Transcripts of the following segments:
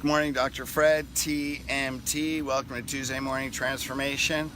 morning, Dr. Fred, TMT. Welcome to Tuesday Morning Transformation.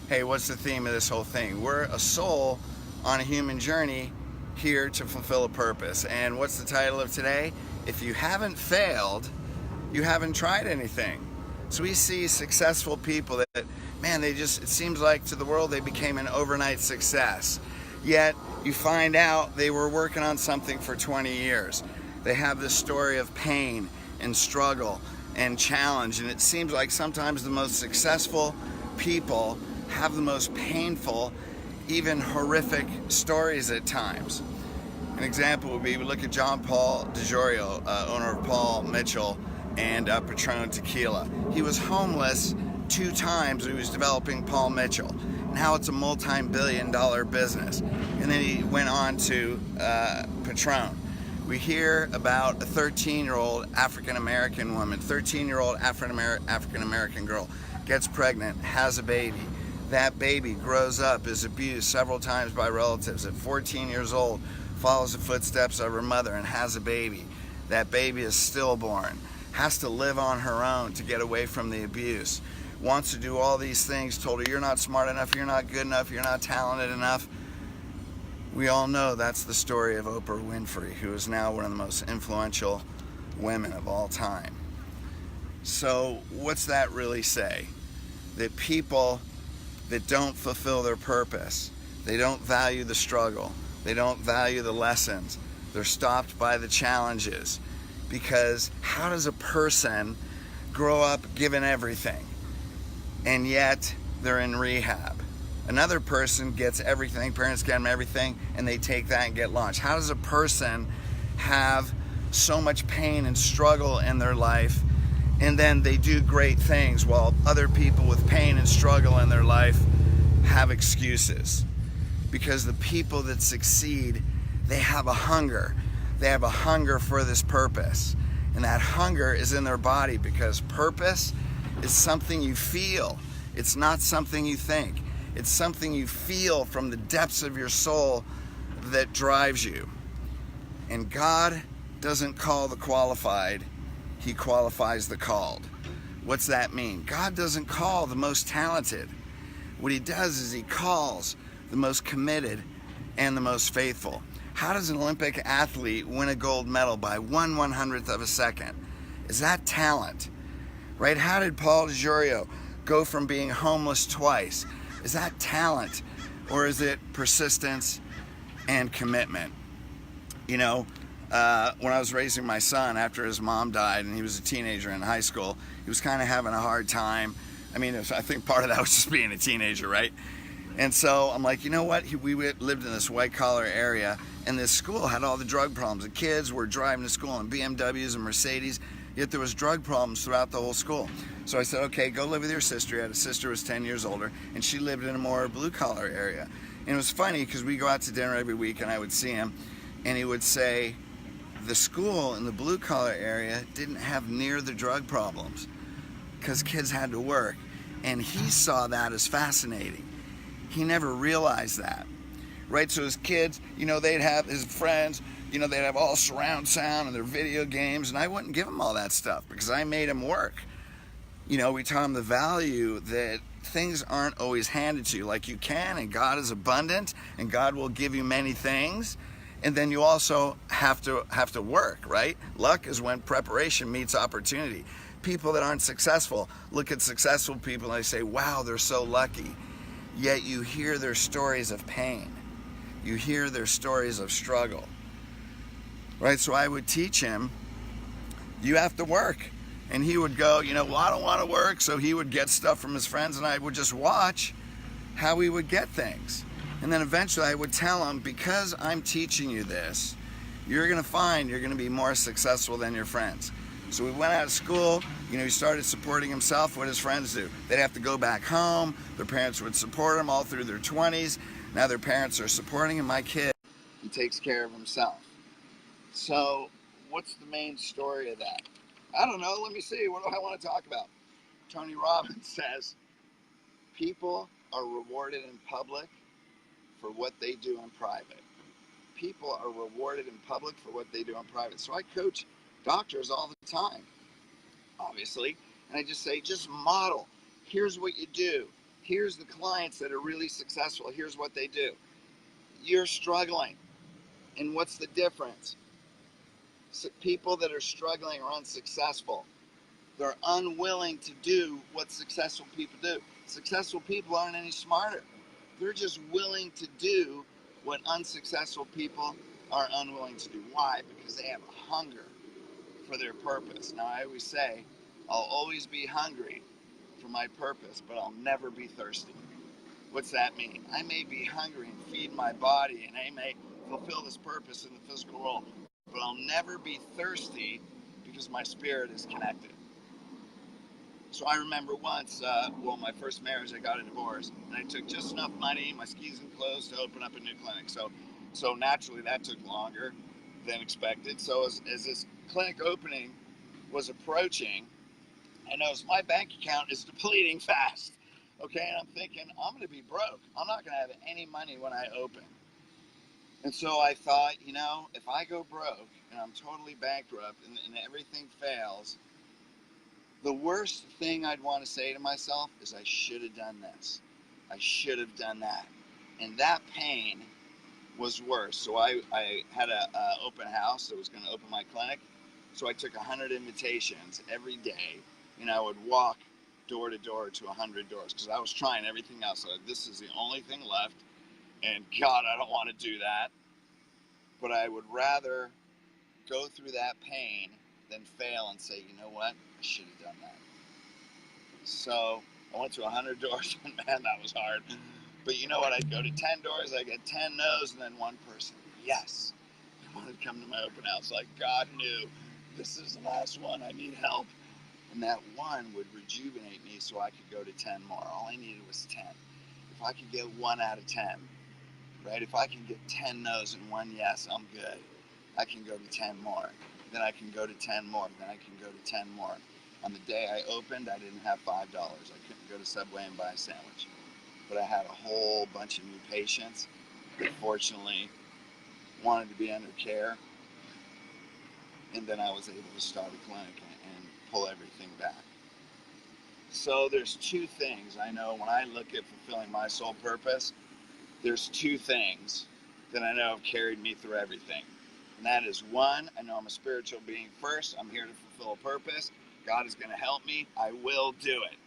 Hey, what's the theme of this whole thing? We're a soul on a human journey here to fulfill a purpose. And what's the title of today? If you haven't failed, you haven't tried anything. So we see successful people that, man, it seems like to the world they became an overnight success. Yet you find out they were working on something for 20 years. They have this story of pain and struggle and challenge, and it seems like sometimes the most successful people have the most painful, even horrific stories at times. An example would be, we look at John Paul DeJoria, owner of Paul Mitchell and Patron Tequila. He was homeless 2 times when he was developing Paul Mitchell. Now it's a multi-billion-dollar business. And then he went on to Patron. We hear about a 13-year-old African-American woman, 13-year-old African-American girl, gets pregnant, has a baby. That baby grows up, is abused several times by relatives. At 14 years old, follows the footsteps of her mother and has a baby. That baby is stillborn, has to live on her own to get away from the abuse. Wants to do all these things, told her, you're not smart enough, you're not good enough, you're not talented enough. We all know that's the story of Oprah Winfrey, who is now one of the most influential women of all time. So what's that really say? That people that don't fulfill their purpose, they don't value the struggle, they don't value the lessons, they're stopped by the challenges. Because how does a person grow up given everything and yet they're in rehab? Another person gets everything, parents get them everything, and they take that and get launched. How does a person have so much pain and struggle in their life and then they do great things while other people with pain and struggle in their life have excuses? Because the people that succeed, they have a hunger. They have a hunger for this purpose. And that hunger is in their body, because purpose is something you feel. It's not something you think. It's something you feel from the depths of your soul that drives you. And God doesn't call the qualified, He qualifies the called. What's that mean? God doesn't call the most talented. What He does is He calls the most committed and the most faithful. How does an Olympic athlete win a gold medal by 1/100th of a second? Is that talent? Right? How did Paul DeJoria go from being homeless twice? Is that talent, or is it persistence and commitment? You know, when I was raising my son after his mom died and he was a teenager in high school, he was kind of having a hard time. I mean, I think part of that was just being a teenager, right? And so I'm like, you know what? We lived in this white-collar area, and this school had all the drug problems. The kids were driving to school in BMWs and Mercedes, yet there was drug problems throughout the whole school. So I said, okay, go live with your sister. I had a sister who was 10 years older, and she lived in a more blue-collar area. And it was funny because we go out to dinner every week, and I would see him, and he would say, the school in the blue-collar area didn't have near the drug problems because kids had to work. And he saw that as fascinating. He never realized that, right? So his kids, you know, they'd have his friends, you know, they'd have all surround sound and their video games, and I wouldn't give him all that stuff because I made him work. You know, we taught him the value that things aren't always handed to you. Like, you can, and God is abundant, and God will give you many things, and then you also have to work, right? Luck is when preparation meets opportunity. People that aren't successful look at successful people and they say, wow, they're so lucky. Yet you hear their stories of pain. You hear their stories of struggle. Right? So I would teach him, you have to work. And he would go, you know, well, I don't want to work. So he would get stuff from his friends, and I would just watch how he would get things. And then eventually I would tell him, because I'm teaching you this, you're going to find you're going to be more successful than your friends. So we went out of school, you know, he started supporting himself. What his friends do? They'd have to go back home. Their parents would support him all through their 20s. Now their parents are supporting him. My kid, he takes care of himself. So what's the main story of that? I don't know. Let me see. What do I want to talk about? Tony Robbins says, people are rewarded in public for what they do in private. People are rewarded in public for what they do in private. So I coach doctors all the time. obviously. And I just say, just model. Here's what you do. Here's the clients that are really successful. Here's what they do. You're struggling. And what's the difference? So people that are struggling are unsuccessful. They're unwilling to do what successful people do. Successful people aren't any smarter. They're just willing to do what unsuccessful people are unwilling to do. Why? Because they have a hunger for their purpose. Now, I always say, I'll always be hungry for my purpose, but I'll never be thirsty. What's that mean? I may be hungry and feed my body, and I may fulfill this purpose in the physical world, but I'll never be thirsty because my spirit is connected. So I remember once, my first marriage, I got a divorce, and I took just enough money, my skis and clothes, to open up a new clinic. So naturally, that took longer than expected. So as this clinic opening was approaching, I noticed my bank account is depleting fast. Okay, and I'm thinking, I'm going to be broke. I'm not going to have any money when I open. And so I thought, if I go broke and I'm totally bankrupt and everything fails, the worst thing I'd want to say to myself is I should have done this. I should have done that. And that pain was worse. So I had an open house that was going to open my clinic. So I took 100 invitations every day, and I would walk door to door to 100 doors because I was trying everything else. So this is the only thing left, and God, I don't want to do that. But I would rather go through that pain than fail and say, you know what, I should have done that. So I went to 100 doors, and man, that was hard. But you know what? I'd go to 10 doors, I'd get 10 no's, and then one person, yes, they wanted to come to my open house. Like, God knew, this is the last one, I need help. And that one would rejuvenate me so I could go to 10 more. All I needed was 10. If I could get 1 out of 10, right? If I can get 10 no's and 1 yes, I'm good. I can go to 10 more. Then I can go to 10 more. Then I can go to 10 more. On the day I opened, I didn't have $5. I couldn't go to Subway and buy a sandwich. But I had a whole bunch of new patients that fortunately wanted to be under care. And then I was able to start a clinic and pull everything back. So there's two things I know when I look at fulfilling my soul purpose, there's two things that I know have carried me through everything. And that is, one, I know I'm a spiritual being first. I'm here to fulfill a purpose. God is going to help me. I will do it.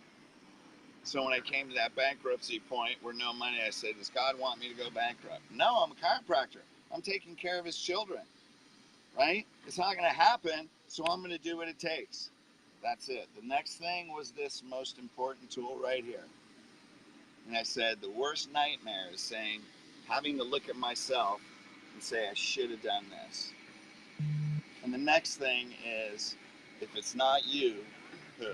So when I came to that bankruptcy point where no money, I said, does God want me to go bankrupt? No, I'm a chiropractor. I'm taking care of his children, right? It's not going to happen, so I'm going to do what it takes. That's it. The next thing was this most important tool right here. And I said, the worst nightmare is having to look at myself and say, I should have done this. And the next thing is, if it's not you, who?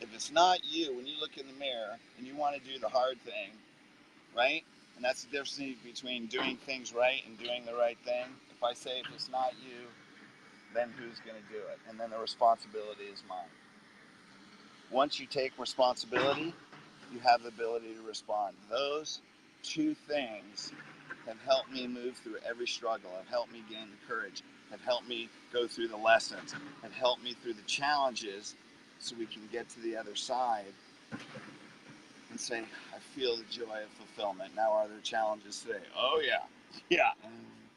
If it's not you, when you look in the mirror and you want to do the hard thing, right? And that's the difference between doing things right and doing the right thing. If I say, if it's not you, then who's going to do it? And then the responsibility is mine. Once you take responsibility, you have the ability to respond. Those two things have helped me move through every struggle, have helped me gain the courage, have helped me go through the lessons, have helped me through the challenges so we can get to the other side and say, I feel the joy of fulfillment. Now, are there challenges today? Oh, yeah. Yeah.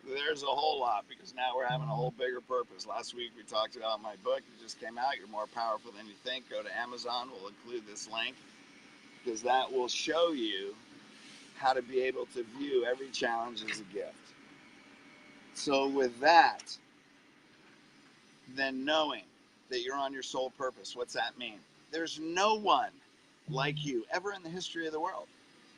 There's a whole lot, because now we're having a whole bigger purpose. Last week we talked about my book that just came out, You're More Powerful Than You Think. Go to Amazon. We'll include this link because that will show you how to be able to view every challenge as a gift. So with that, then knowing that you're on your soul purpose, what's that mean? There's no one like you ever in the history of the world.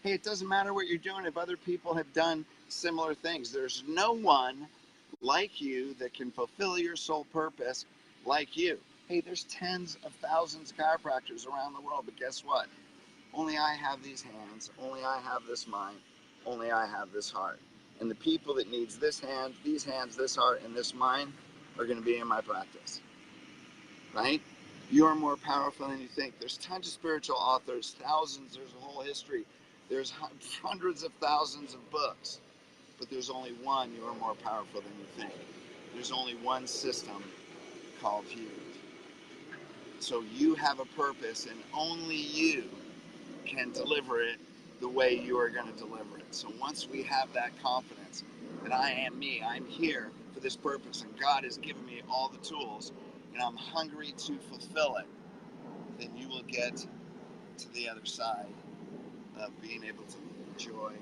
Hey, it doesn't matter what you're doing if other people have done similar things. There's no one like you that can fulfill your soul purpose like you. Hey, there's tens of thousands of chiropractors around the world, but guess what? Only I have these hands, only I have this mind, only I have this heart. And the people that needs this hand, these hands, this heart, and this mind are going to be in my practice, right? You're more powerful than you think. There's tons of spiritual authors, thousands, there's a whole history. There's hundreds of thousands of books, but there's only one, you are more powerful than you think. There's only one system called you. So you have a purpose, and only you can deliver it the way you are going to deliver it. So once we have that confidence that I am me, I'm here for this purpose, and God has given me all the tools, and I'm hungry to fulfill it, then you will get to the other side of being able to enjoy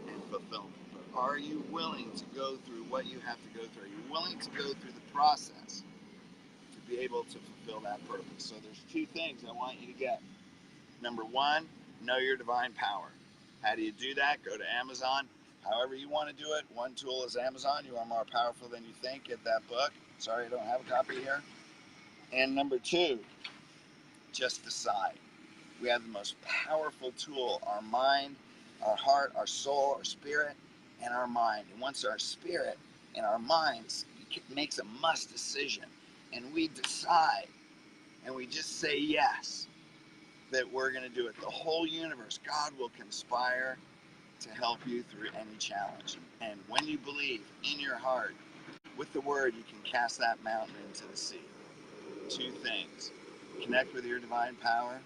and fulfillment. But are you willing to go through what you have to go through? Are you willing to go through the process to be able to fulfill that purpose? So there's two things I want you to get. Number one, know your divine power. How do you do that? Go to Amazon. However you want to do it. One tool is Amazon. You are more powerful than you think. Get that book. Sorry, I don't have a copy here. And number two, just decide. We have the most powerful tool, our mind, our heart, our soul, our spirit, and our mind. And once our spirit and our minds makes a must decision, and we decide, and we just say yes, that we're going to do it. The whole universe, God will conspire to help you through any challenge. And when you believe in your heart, with the word, you can cast that mountain into the sea. Two things. Connect with your divine power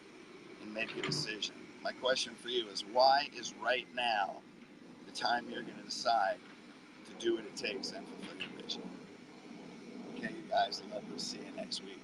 and make a decision. My question for you is, why is right now the time you're going to decide to do what it takes and fulfill your vision? Okay, you guys, I'd love to see you next week.